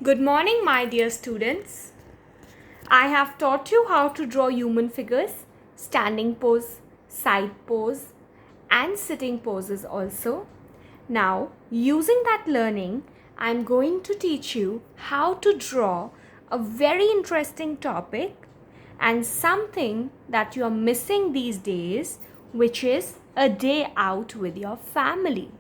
Good morning, my dear students. I have taught you how to draw human figures, standing pose, side pose, and sitting poses also. Now, using that learning, I'm going to teach you how to draw a very interesting topic and something that you are missing these days, which is a day out with your family.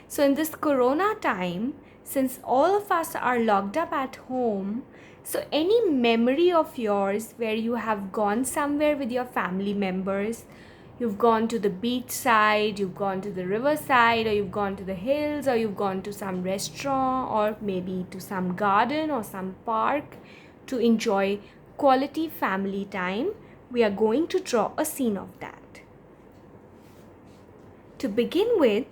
So, in this corona time, since all of us are locked up at home, so any memory of yours where you have gone somewhere with your family members, you've gone to the beach side, you've gone to the riverside, or you've gone to the hills, or you've gone to some restaurant, or maybe to some garden or some park to enjoy quality family time, we are going to draw a scene of that. To begin with,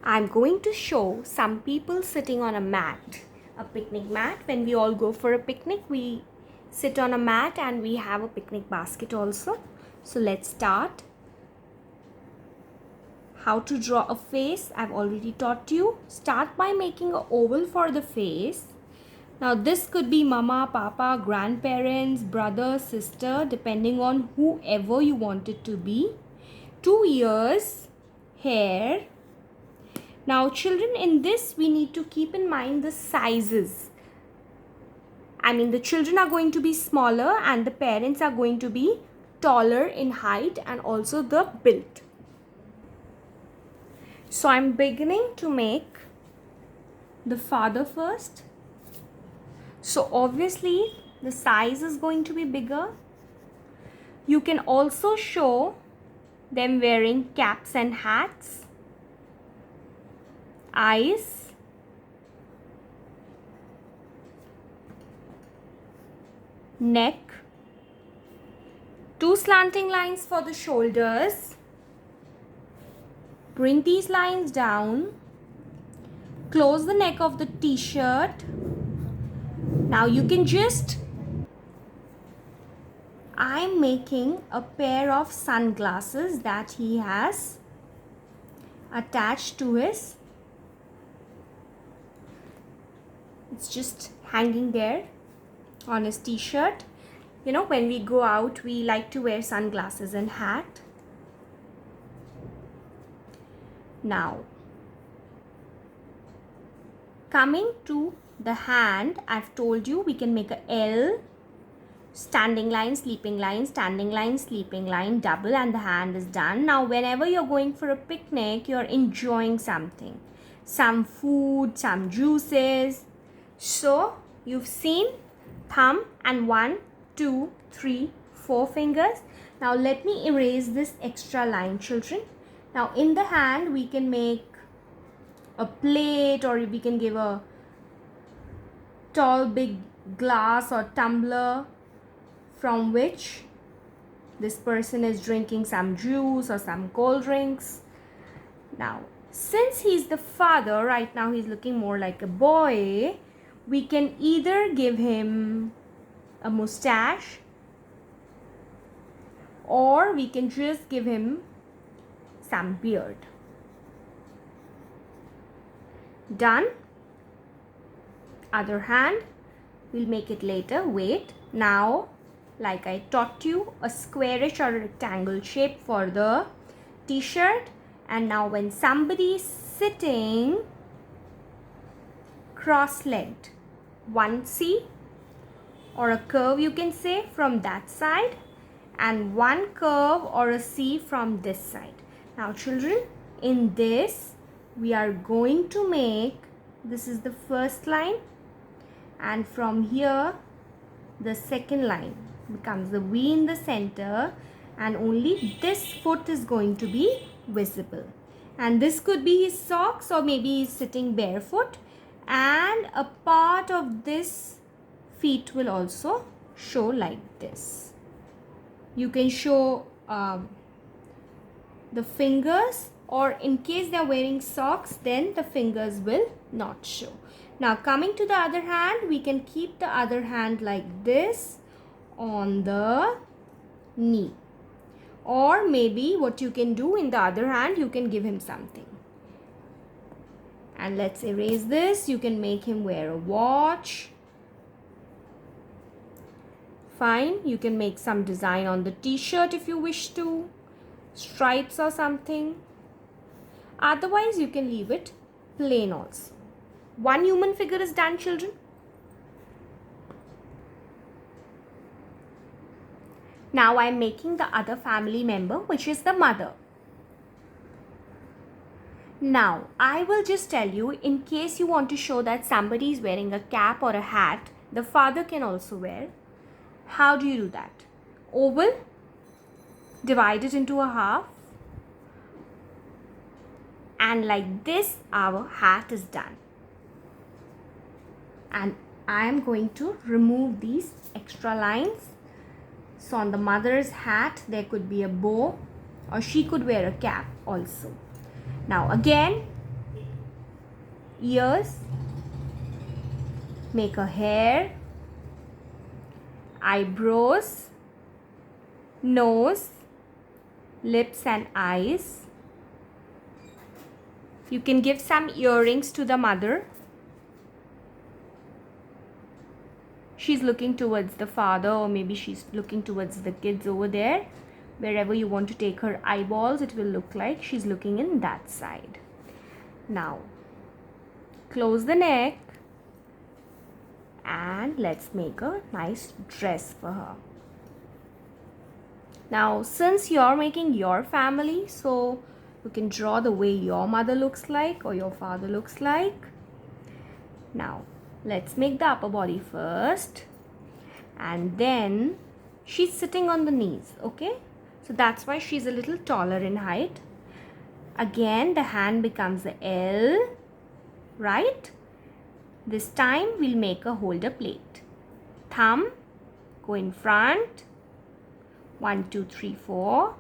I'm going to show some people sitting on a mat, a picnic mat. When we all go for a picnic, we sit on a mat and we have a picnic basket also. So let's start. How to draw a face, I've already taught you. Start by making an oval for the face. Now this could be mama, papa, grandparents, brother, sister, depending on whoever you want it to be. 2 ears, hair. Now children, in this we need to keep in mind the sizes. The children are going to be smaller and the parents are going to be taller in height and also the build. So I'm beginning to make the father first. So obviously the size is going to be bigger. You can also show them wearing caps and hats. Eyes, neck, 2 slanting lines for the shoulders. Bring these lines down. Close the neck of the t-shirt. Now you can I'm making a pair of sunglasses that he has attached to his. It's just hanging there on his t-shirt. When we go out, we like to wear sunglasses and hat. Now, coming to the hand, I've told you we can make a L, standing line, sleeping line, standing line, sleeping line, double, and the hand is done. Now, whenever you're going for a picnic, you're enjoying something. Some food, some juices. So, you've seen thumb and 1, 2, 3, 4 fingers. Now, let me erase this extra line, children. Now, in the hand, we can make a plate or we can give a tall, big glass or tumbler from which this person is drinking some juice or some cold drinks. Now, since he's the father, right now he's looking more like a boy, we can either give him a mustache or we can just give him some beard. Done. Other hand, we'll make it later. Wait. Now, like I taught you, a squarish or a rectangle shape for the t-shirt. And now when somebody is sitting cross-legged, one C or a curve you can say from that side and one curve or a C from this side. Now children, in this we are going to make, this is the first line and from here the second line becomes the V in the center and only this foot is going to be visible. And this could be his socks or maybe he's sitting barefoot and a part of this feet will also show like this. You can show the fingers or in case they are wearing socks then the fingers will not show. Now coming to the other hand, we can keep the other hand like this on the knee. Or maybe what you can do in the other hand, you can give him something. And let's erase this. You can make him wear a watch. Fine, you can make some design on the t-shirt if you wish to, stripes or something. Otherwise you can leave it plain also. One human figure is done, children. Now I am making the other family member, which is the mother. Now I will just tell you, in case you want to show that somebody is wearing a cap or a hat, the father can also wear. How do you do that? Oval, divide it into a half, and like this our hat is done. And I am going to remove these extra lines. So on the mother's hat there could be a bow, or she could wear a cap also. Now again, ears, make a hair, eyebrows, nose, lips and eyes. You can give some earrings to the mother. She's looking towards the father, or maybe she's looking towards the kids over there. Wherever you want to take her eyeballs, it will look like she's looking in that side. Now close the neck and let's make a nice dress for her. Now since you're making your family, so you can draw the way your mother looks like or your father looks like. Now let's make the upper body first, and then she's sitting on the knees. Okay, so that's why she's a little taller in height. Again the hand becomes a L, right? This time we'll make a holder plate. Thumb, go in front. 1, 2, 3, 4.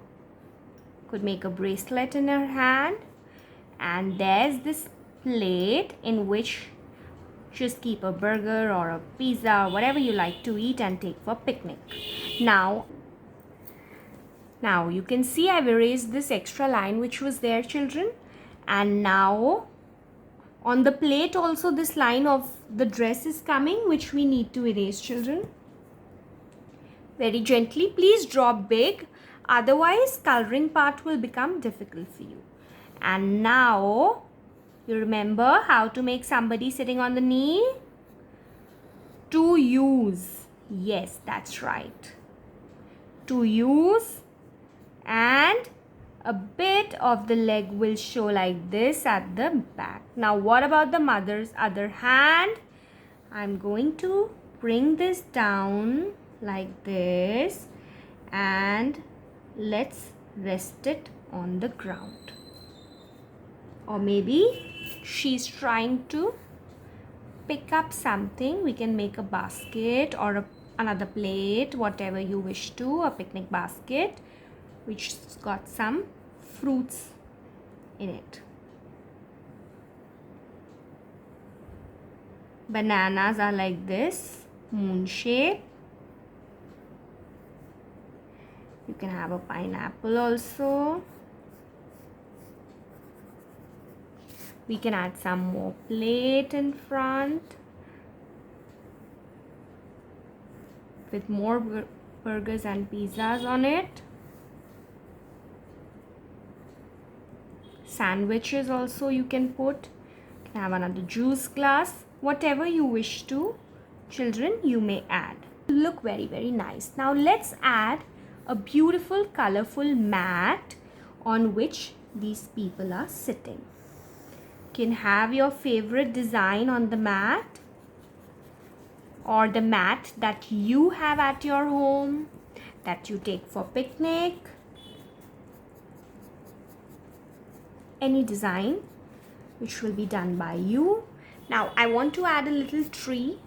Could make a bracelet in her hand. And there's this plate in which just keep a burger or a pizza or whatever you like to eat and take for picnic. Now you can see I've erased this extra line which was there, children. And now on the plate also this line of the dress is coming, which we need to erase, children. Very gently, please draw big, otherwise coloring part will become difficult for you. And now you remember how to make somebody sitting on the knee? To use. Yes, that's right. To use, and a bit of the leg will show like this at the back. Now what about the mother's other hand? I'm going to bring this down like this and let's rest it on the ground. Or maybe she's trying to pick up something. We can make a basket or another plate, whatever you wish to, a picnic basket which's got some fruits in it. Bananas are like this, moon shape. You can have a pineapple also. We can add some more plate in front with more burgers and pizzas on it. Sandwiches also you can put. You can have another juice glass. Whatever you wish to, children, you may add. Look very, very nice. Now let's add a beautiful colorful mat on which these people are sitting. You can have your favorite design on the mat, or the mat that you have at your home that you take for picnic. Any design which will be done by you. Now I want to add a little tree.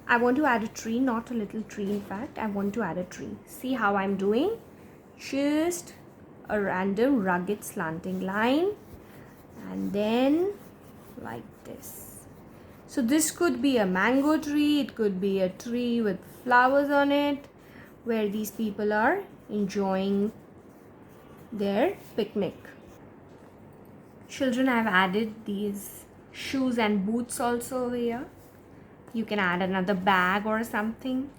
I want to add a tree, not a little tree, in fact. I want to add a tree. See how I'm doing? Just a random rugged slanting line, and then like this. So this could be a mango tree, it could be a tree with flowers on it, where these people are enjoying their picnic. Children, I've added these shoes and boots also over here. You can add another bag or something.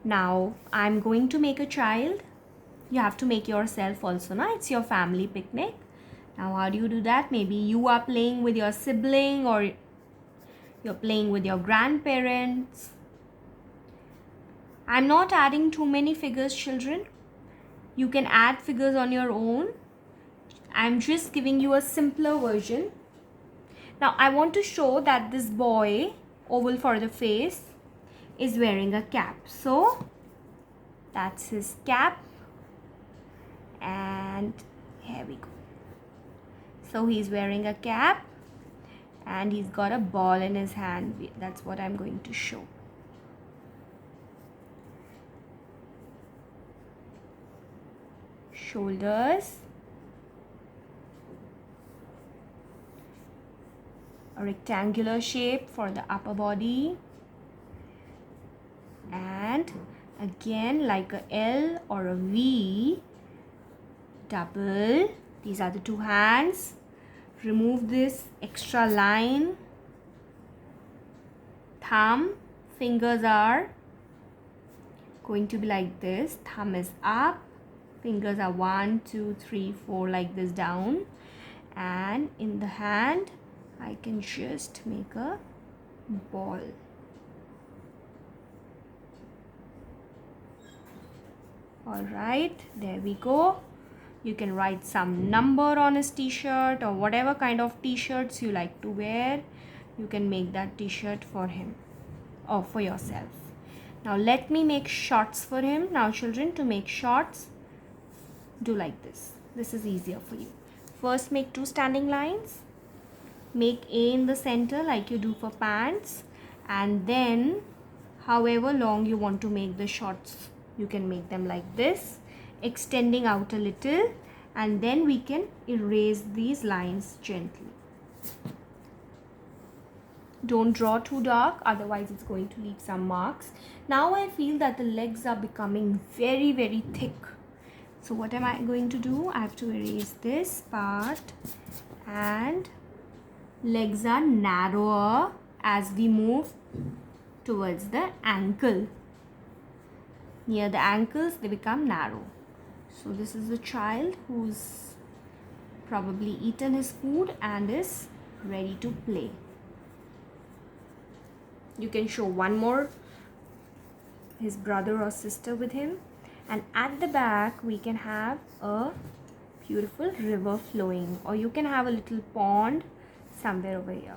Now I'm going to make a child. You have to make yourself also, na? It's your family picnic. Now how do you do that? Maybe you are playing with your sibling or you're playing with your grandparents. I'm not adding too many figures, children. You can add figures on your own. I'm just giving you a simpler version. Now I want to show that this boy, oval for the face, is wearing a cap. So that's his cap. And here we go. So he's wearing a cap and he's got a ball in his hand. That's what I'm going to show. Shoulders, a rectangular shape for the upper body, and again like a L or a V, double. These are the two hands. Remove this extra line. Thumb, fingers are going to be like this. Thumb is up. Fingers are 1, 2, 3, 4 like this down. And in the hand, I can just make a ball. Alright, there we go. You can write some number on his t-shirt or whatever kind of t-shirts you like to wear. You can make that t-shirt for him or for yourself. Now let me make shorts for him. Now children, to make shorts, do like this. This is easier for you. First make two standing lines. Make A in the center like you do for pants. And then however long you want to make the shorts, you can make them like this, extending out a little, and then we can erase these lines gently. Don't draw too dark, otherwise it's going to leave some marks. Now I feel that the legs are becoming very, very thick. So what am I going to do? I have to erase this part, and legs are narrower as we move towards the ankle. Near the ankles, they become narrow. So this is the child who's probably eaten his food and is ready to play. You can show one more, his brother or sister with him. And at the back, we can have a beautiful river flowing, or you can have a little pond somewhere over here.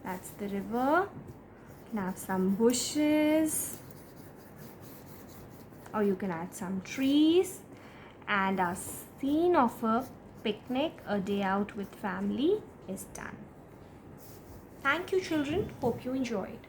That's the river. You can have some bushes, or you can add some trees, and our scene of a picnic, a day out with family is done. Thank you children. Hope you enjoyed.